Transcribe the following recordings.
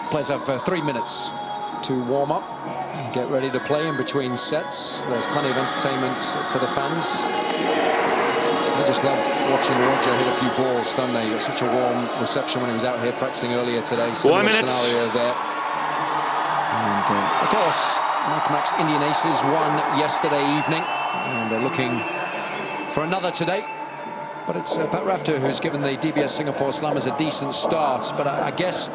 Players have 3 minutes to warm up and get ready to play in between sets. There's plenty of entertainment for the fans. I just love watching Roger hit a few balls, don't they? He got such a warm reception when he was out here practicing earlier today. Similar scenario there. And of course, Max Indian Aces won yesterday evening, and they're looking for another today. But it's Pat Rafter who's given the DBS Singapore Slammers a decent start. But I guess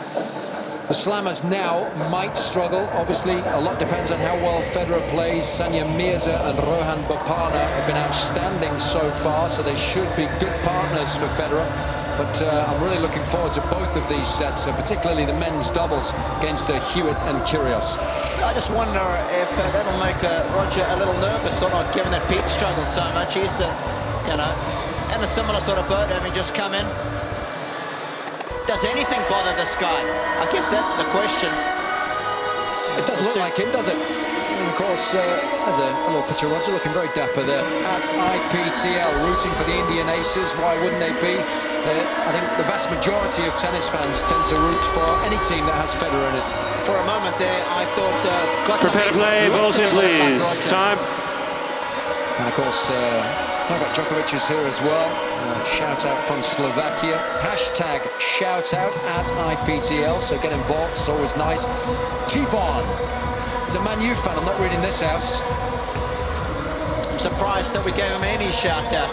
the Slammers now might struggle. Obviously, a lot depends on how well Federer plays. Sania Mirza and Rohan Bopana have been outstanding so far, so they should be good partners for Federer. But I'm really looking forward to both of these sets, particularly the men's doubles against Hewitt and Kyrgios. I just wonder if that'll make Roger a little nervous or not, given that Pete struggled so much. He's, you know, in a similar sort of boat, having just come in. Does anything bother this guy? I guess that's the question. It doesn't look like it, does it? And of course, there's a little picture of Roger looking very dapper there at IPTL, rooting for the Indian Aces. Why wouldn't they be? I think the vast majority of tennis fans tend to root for any team that has Federer in it. For a moment there, I thought... Prepare to play, balls in please. Time. And of course, Novak Djokovic is here as well. Shout out from Slovakia. Hashtag shout out at IPTL, so get involved, it's always nice. T-Bond is a Man U fan, I'm not reading this out. I'm surprised that we gave him any shout out.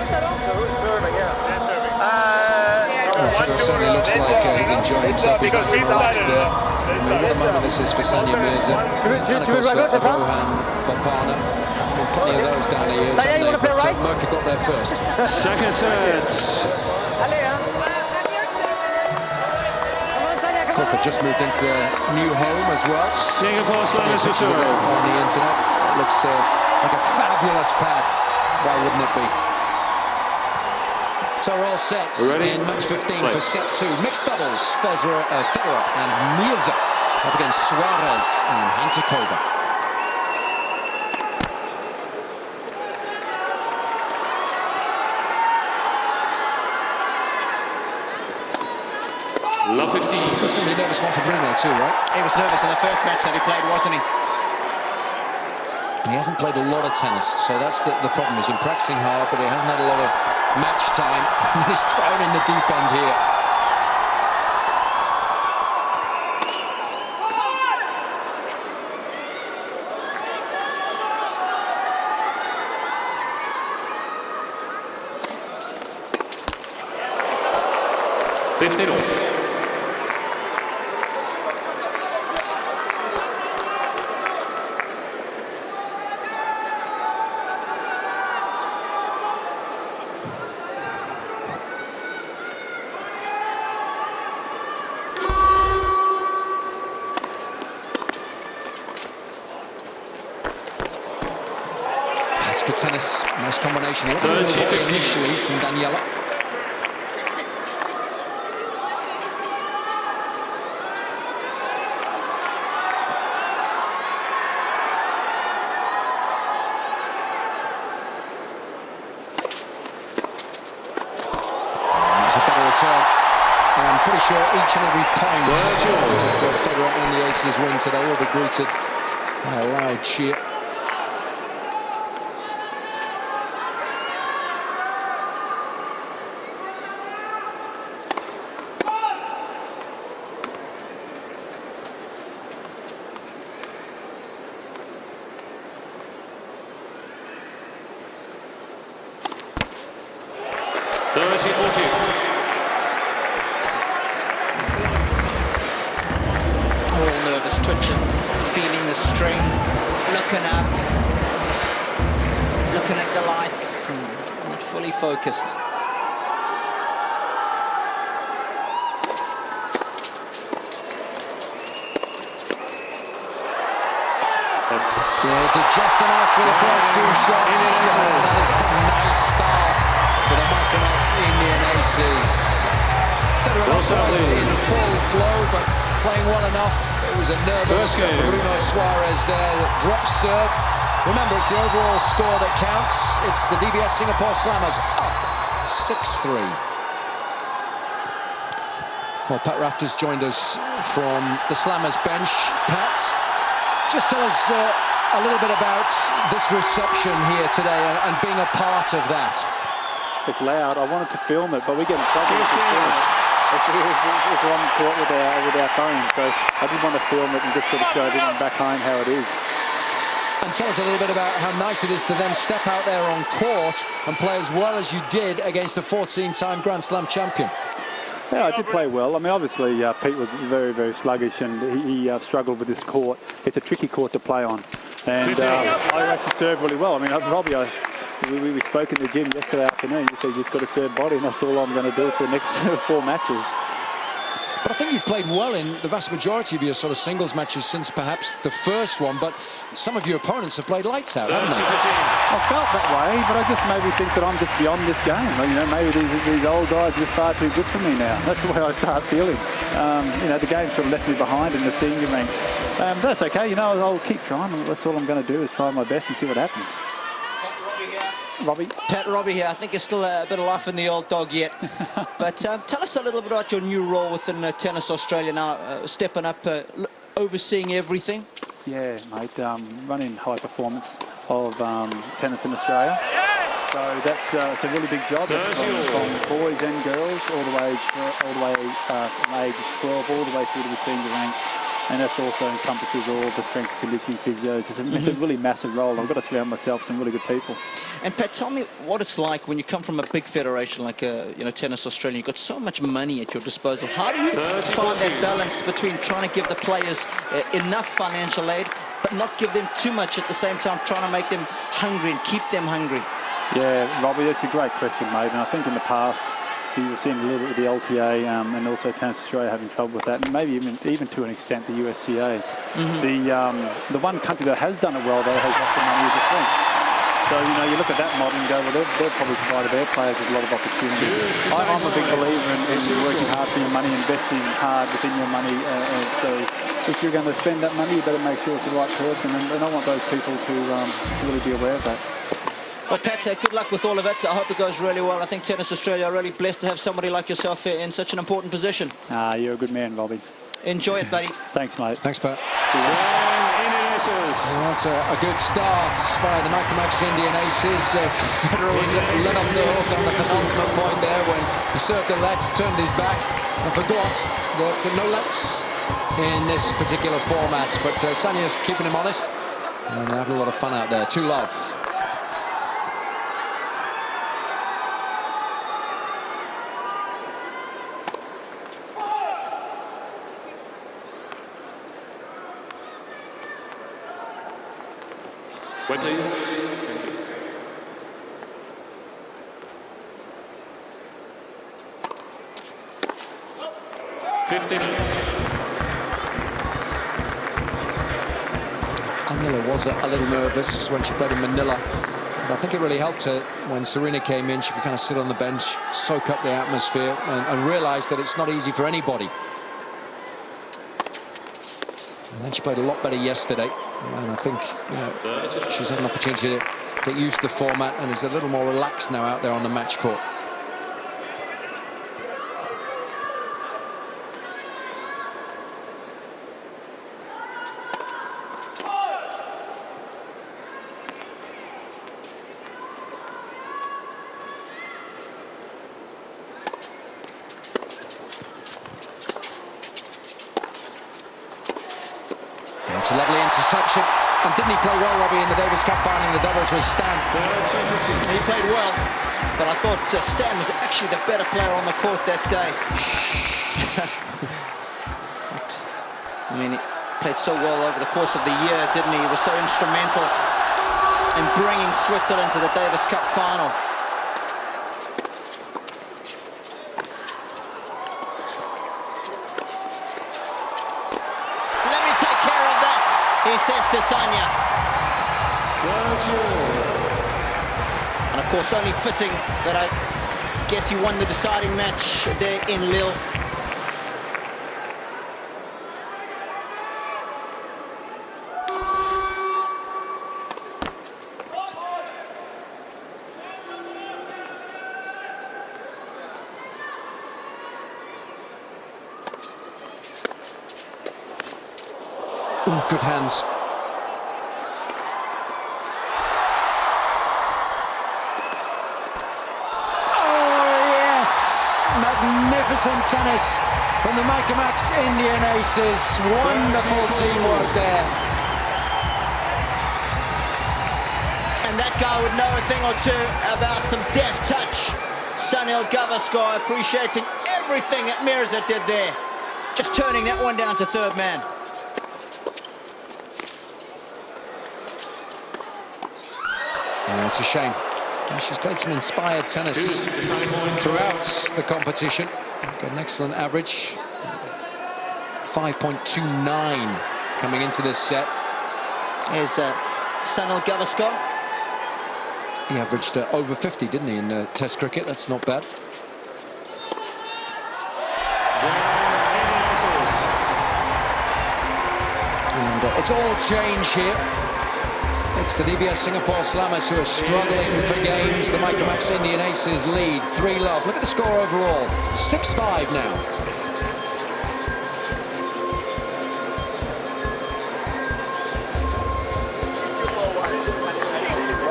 So who's serving? FedererSania looks like he's enjoying himself. He's nice and relaxed there. What a moment this is for Sania Mirza. And of course, Rohan Bopana. Plenty of those down the years. Sania, you want to play right? Merker got there first. Second set. Of course, they've just moved into their new home as well. Singapore Slammers to serve. On the internet. Looks like a fabulous pad. Why wouldn't it be? So we're all set in match 15 for set 2. Mixed doubles, Federer and Mirza up against Soares and Hantuchova. Love 15. That's going to be a nervous one for Bruno too, right? He was nervous in the first match that he played, wasn't he? He hasn't played a lot of tennis, so that's the problem. He's been practicing hard, but he hasn't had a lot of match time. And he's thrown in the deep end here. That's good tennis, nice combination. Initially from Daniela. It's a better return. I'm pretty sure each and every point that Federer and the Aces win today will be greeted by a loud cheer. All nervous twitches, feeling the string, looking up, looking at the lights, and not fully focused. They did just enough for the first 2 shots. That is a nice start for the Max Indian Aces. Federer not quite in full flow, but playing well enough. It was a nervous Bruno Soares there that dropped serve. Remember, it's the overall score that counts. It's the DBS Singapore Slammers up 6-3. Well, Pat Rafter's joined us from the Slammers bench. Pat, just tell us a little bit about this reception here today and being a part of that. It's loud. I wanted to film it, but we get in trouble with film it. It's on court with our phone, so I didn't want to film it and just sort of show everyone back home how it is. And tell us a little bit about how nice it is to then step out there on court and play as well as you did against a 14-time Grand Slam champion. Yeah, I did play well. I mean, obviously, Pete was very, very sluggish, and he struggled with this court. It's a tricky court to play on. And I actually served really well. I mean, Robbie, we spoke in the gym yesterday afternoon. You said you just got to serve body, and that's all I'm going to do for the next 4 matches. But I think you've played well in the vast majority of your sort of singles matches since perhaps the first one, but some of your opponents have played lights out, haven't they? I felt that way, but I just maybe think that I'm just beyond this game. You know, maybe these old guys are just far too good for me now. That's the way I start feeling. You know, the game sort of left me behind in the senior ranks. But that's okay, you know, I'll keep trying. That's all I'm going to do is try my best and see what happens. Robbie? Robbie here. I think there's still a bit of life in the old dog yet. But tell us a little bit about your new role within Tennis Australia now, stepping up, overseeing everything. Yeah, mate, running high performance of tennis in Australia. So that's it's a really big job. It's from boys and girls all the way from age 12 all the way through to the senior ranks. And that also encompasses all the strength and conditioning physios. It's a really massive role. I've got to surround myself with some really good people. And Pat, tell me what it's like when you come from a big federation like Tennis Australia. You've got so much money at your disposal. How do you find that balance between trying to give the players enough financial aid, but not give them too much at the same time, trying to make them hungry and keep them hungry? Yeah, Robbie, that's a great question, mate. And I think in the past, you were seeing a little bit of the LTA and also Tennis Australia having trouble with that, and maybe even to an extent the USCA. The one country that has done it well, though, has lots of money is the French. So, you know, you look at that model and go, well, they've probably provided their players with a lot of opportunity. I'm a big believer in working hard for your money, investing hard within your money. So if you're going to spend that money, you better make sure it's the right person, and I want those people to really be aware of that. Well, Pat, good luck with all of it. I hope it goes really well. I think Tennis Australia are really blessed to have somebody like yourself in such an important position. You're a good man, Robbie. Enjoy it, buddy. Thanks, mate. Thanks, Pat. Well, that's a good start by the Max Indian Aces. Federer was let off the hook on the penultimate point there when he served a let, turned his back, and forgot that no lets in this particular format. But Sania's keeping him honest, and they're having a lot of fun out there. 2-love. Wait, please. 15. Daniela was a little nervous when she played in Manila, but I think it really helped her when Serena came in. She could kind of sit on the bench, soak up the atmosphere, and realise that it's not easy for anybody. And then she played a lot better yesterday, and I think she's had an opportunity to get used to the format and is a little more relaxed now out there on the match court. It's a lovely interception. And didn't he play well, Robbie, in the Davis Cup final in the doubles with Stan? He played well, but I thought Stan was actually the better player on the court that day. I mean, he played so well over the course of the year, didn't he? He was so instrumental in bringing Switzerland to the Davis Cup final. He says to Sania. And of course, only fitting that I guess he won the deciding match there in Lille. Good hands. Magnificent tennis from the Max Indian aces. Wonderful teamwork there. And that guy would know a thing or two about some deft touch. Sunil Gavaskar appreciating everything that Mirza did there. Just turning that one down to third man. Yeah, it's a shame. She's played some inspired tennis throughout the competition. Got an excellent average. 5.29 coming into this set. Here's Sunil Gavaskar. He averaged over 50, didn't he, in the Test cricket? That's not bad. And it's all change here. It's the DBS Singapore Slammers who are struggling for games. The Max Indian Aces lead 3-love. Look at the score overall, 6-5 now.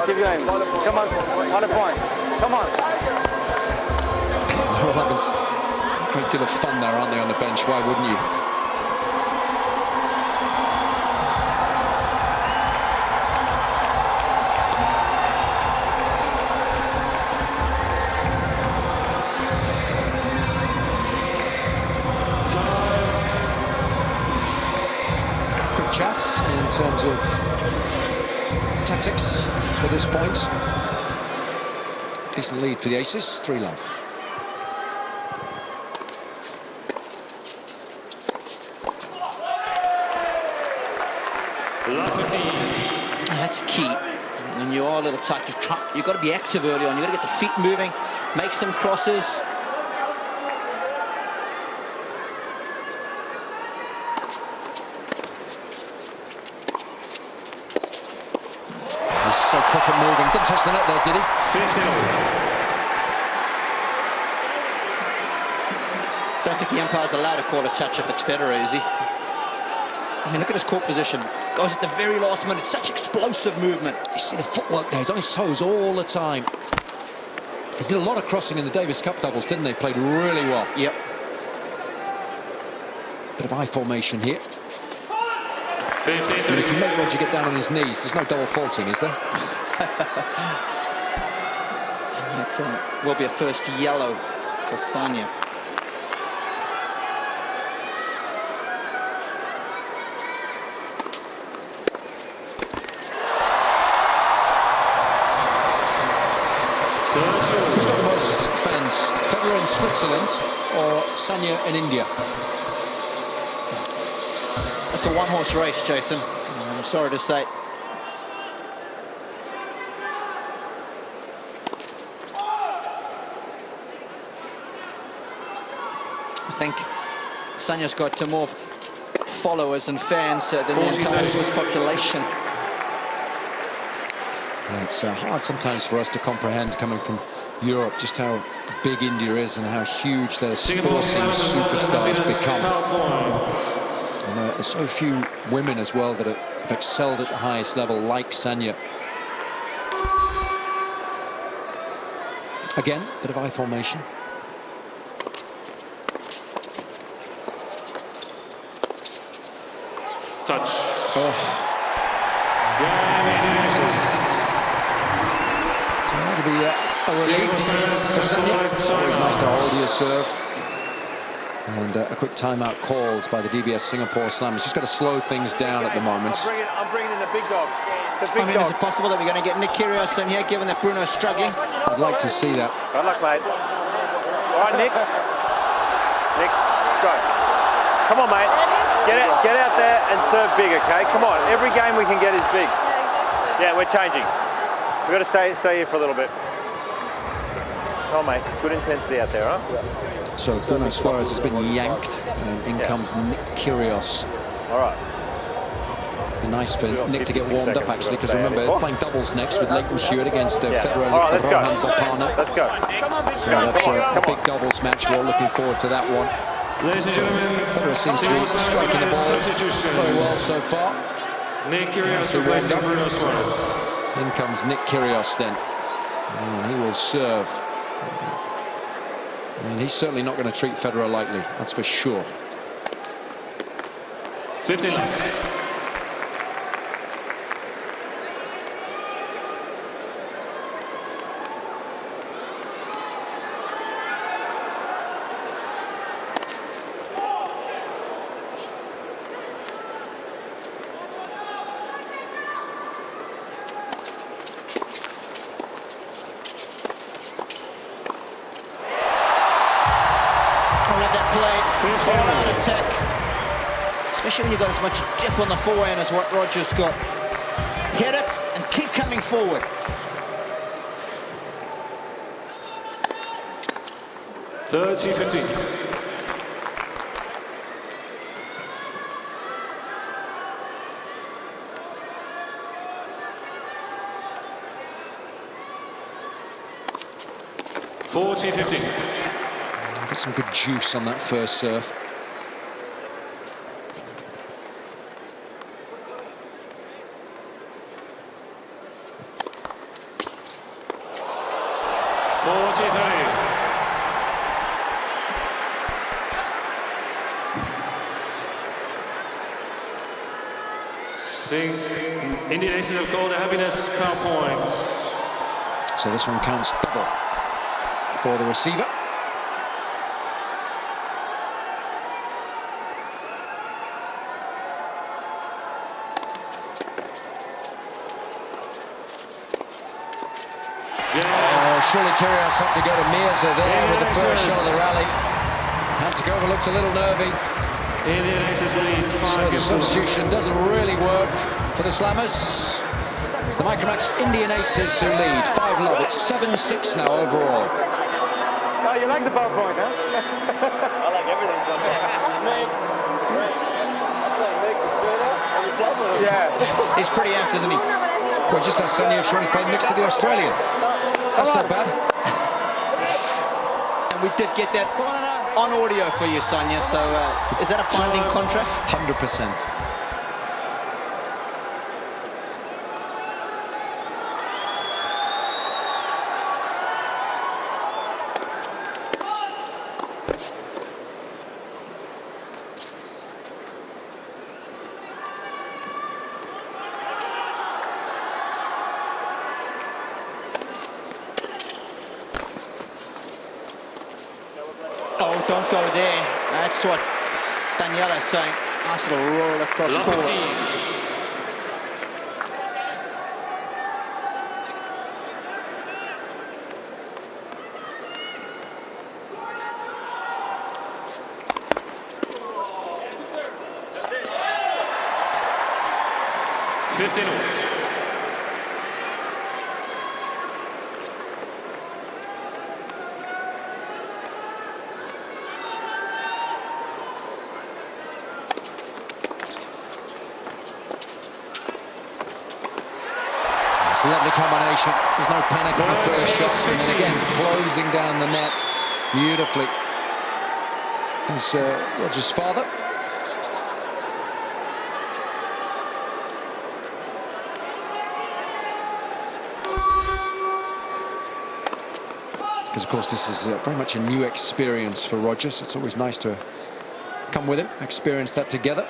Keep going. Come on, 1 point. Come on. They're all having a great deal of fun there, aren't they, on the bench? Why wouldn't you? Chats in terms of tactics for this point. Decent lead for the Aces, 3-love. That's key. When you are a little tight, you've got to be active early on. You've got to get the feet moving, make some crosses. So quick and moving. Didn't touch the net there, did he? 50. Don't think the umpire's allowed to call a touch if it's Federer, is he? I mean, look at his court position. Goes at the very last minute. Such explosive movement. You see the footwork there. He's on his toes all the time. They did a lot of crossing in the Davis Cup doubles, didn't they? Played really well. Yep. Bit of eye formation here. 53. I mean, if you make Roger get down on his knees, there's no double faulting, is there? That will be a first yellow for Sania. Who's got the most fans? Federer in Switzerland or Sania in India? It's a one-horse race, Jason. I'm sorry to say. I think Sania's got more followers and fans than the entire Swiss population. Yeah, it's hard sometimes for us to comprehend, coming from Europe, just how big India is and how huge their sporting superstars become. And there's so few women as well that have excelled at the highest level, like Sania. Again, bit of eye formation. Touch. Oh. So that'll be a relief for Sania. It's always nice to hold your serve. And a quick timeout called by the DBS Singapore Slammers. Just got to slow things down at the moment. I'm bringing in the big dog. The big Is it possible that we're going to get Nick Kyrgios in here, given that Bruno is struggling? I'd like to see that. Good luck, mate. All right, Nick. Nick, let's go. Come on, mate. Get out there and serve big, okay? Come on. Every game we can get is big. Yeah, we're changing. We've got to stay here for a little bit. Come on, mate. Good intensity out there, huh? Yeah. So Bruno Suarez has been yanked, and in comes Nick Kyrgios. All right. Be nice for Nick to get warmed up, actually, because remember, they're playing doubles next with Leighton Stewart against Federer All right, and Rohan Bopanna. Let's go. So that's a big doubles match. We're all looking forward to that one. Ladies and gentlemen, Federer seems to be striking the ball very well so far. Nick Kyrgios replacing Bruno Suarez. In comes Nick Kyrgios then, and he will serve. I mean, he's certainly not going to treat Federer lightly, that's for sure. 15 left. All-out attack, especially when you've got as much dip on the forehand as what Roger's got. Hit it and keep coming forward. Thirty 15. Got some good juice on that first serve. Indian aces have called a happiness power point. So this one counts double for the receiver. Surely Kyrgios had to go to Mirza there with the first shot of the rally. Hantuchova looked a little nervy. So the substitution doesn't really work for the Slammers. It's the Micromax Indian Aces who lead 5-love. It's 7-6 now overall. Oh, you like the ball point, huh? I like everything so mixed. Great. I play mixed straight up on the cell phone. Yeah. He's pretty apt, isn't he? Well, just as Sonia if she wanted to play mixed to the Australian. That's not bad. And we did get that on audio for you, Sonia. So is that a binding contract? 100%. Oh, don't go there. That's what Daniela is saying. Nice little roll across the court. 15 all. It's a lovely combination. There's no panic on the first shot. And then again, closing down the net beautifully is Roger's father. Because, of course, this is very much a new experience for Roger, so it's always nice to come with him, experience that together.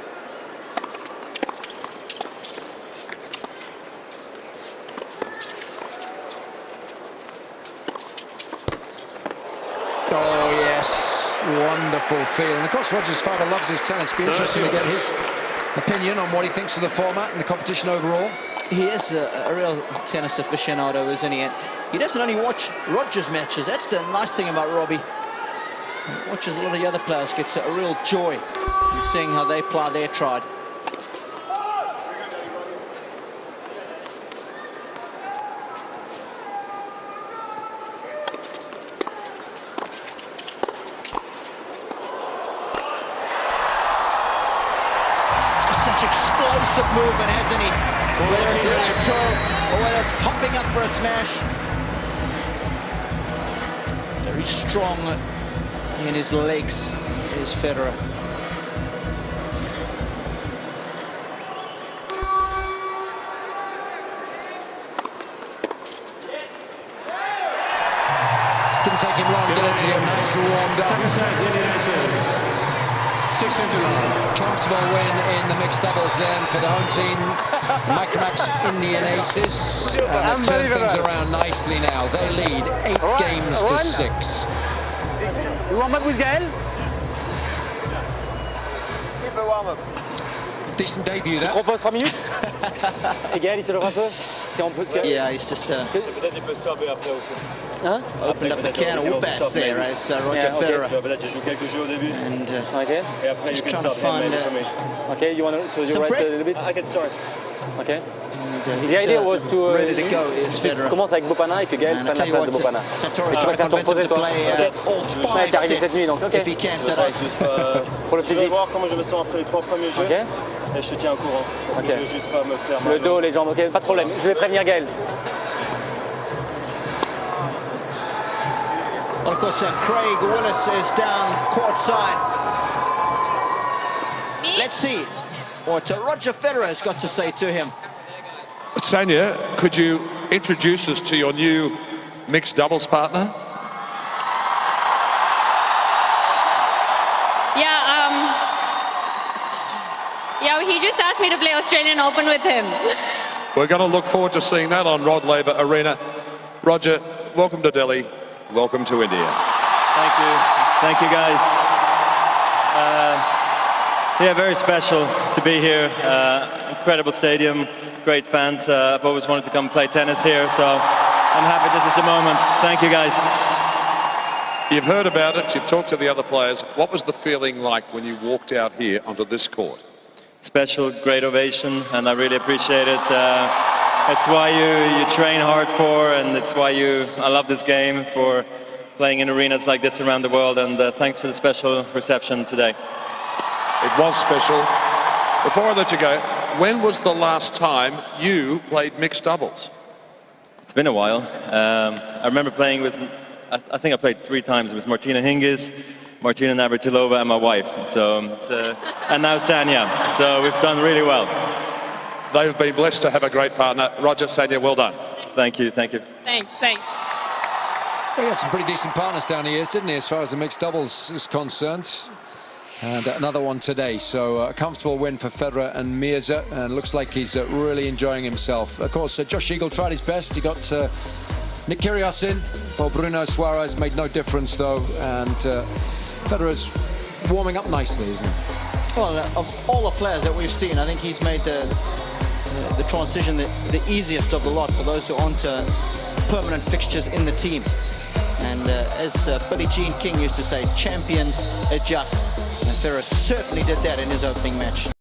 Oh, yes, wonderful feel. And, of course, Roger's father loves his tennis. It'll be interesting to get his opinion on what he thinks of the format and the competition overall. He is a real tennis aficionado, isn't he? And he doesn't only watch Roger's matches. That's the nice thing about Robbie. He watches a lot of the other players, gets a real joy in seeing how they ply their trade. Such explosive movement, hasn't he? Whether it's lateral or whether it's hopping up for a smash. Very strong in his legs is Federer. Didn't take him long, did it, to get nice and warmed up. Second set, Indian aces. 6-50 love. Comfortable win in the mixed doubles then for the home team. Max Indian Aces. And they've turned things around nicely now. They lead 8 games to 6. You warm up with Gael? Skip a warm up. Decent debut there. Propose 3 minutes. Et Gael, il se lève un peu. Yeah, he's just Peut-être il peut serber après aussi. Hein? opened up the can of whoop-ass there as Roger Federer. Peut-être je joue quelques jeux au début. And Okay. Et après, you just can trying to start find for me. Okay, you want to so you Some rest break? a little bit? I can start. Okay. he's, The idea was to ready to go is tu Federer. commences avec Bopana et que Gael And I prenne tell la you place de what, Bopana. Santoro Et is tu trying vas to faire ton convince him to posé, toi. play Ouais, 5 t'es arrivé cette sets nuit, donc ok. if he can Je set vais up. juste Pour le je vais physique. voir comment je me sens après les 3 premiers jeux. Ok. Et je te tiens au courant. Parce que Ok. je veux juste pas me faire mal. Le dos, les jambes, ok, pas de problème. Je vais prévenir Gael. Well, of course, Craig Willis is down courtside. Let's see what Roger Federer has got to say to him. Sania, could you introduce us to your new mixed doubles partner? Yeah, he just asked me to play Australian Open with him. We're going to look forward to seeing that on Rod Laver Arena. Roger, welcome to Delhi. Welcome to India. Thank you. Thank you, guys. Yeah, very special to be here. Incredible stadium, great fans. I've always wanted to come play tennis here, so I'm happy this is the moment. Thank you, guys. You've heard about it, you've talked to the other players. What was the feeling like when you walked out here onto this court? Special, great ovation, and I really appreciate it. It's why you train hard for, and it's why I love this game, for playing in arenas like this around the world, and thanks for the special reception today. It was special. Before I let you go, when was the last time you played mixed doubles? It's been a while. I remember playing with, I think I played 3 times with Martina Hingis, Martina Navratilova, and my wife. So, and now Sania. So we've done really well. They've been blessed to have a great partner. Roger, Sania, well done. Thank you, thank you. Thanks. Well, he had some pretty decent partners down the years, didn't he, as far as the mixed doubles is concerned. And another one today, so a comfortable win for Federer and Mirza, and looks like he's really enjoying himself. Of course, Josh Eagle tried his best. He got Nick Kyrgios in for Bruno. Suarez made no difference, though, and Federer's warming up nicely, isn't he? Well, of all the players that we've seen, I think he's made the transition the easiest of the lot for those who aren't permanent fixtures in the team. And as Billie Jean King used to say, champions adjust. And Federer certainly did that in his opening match.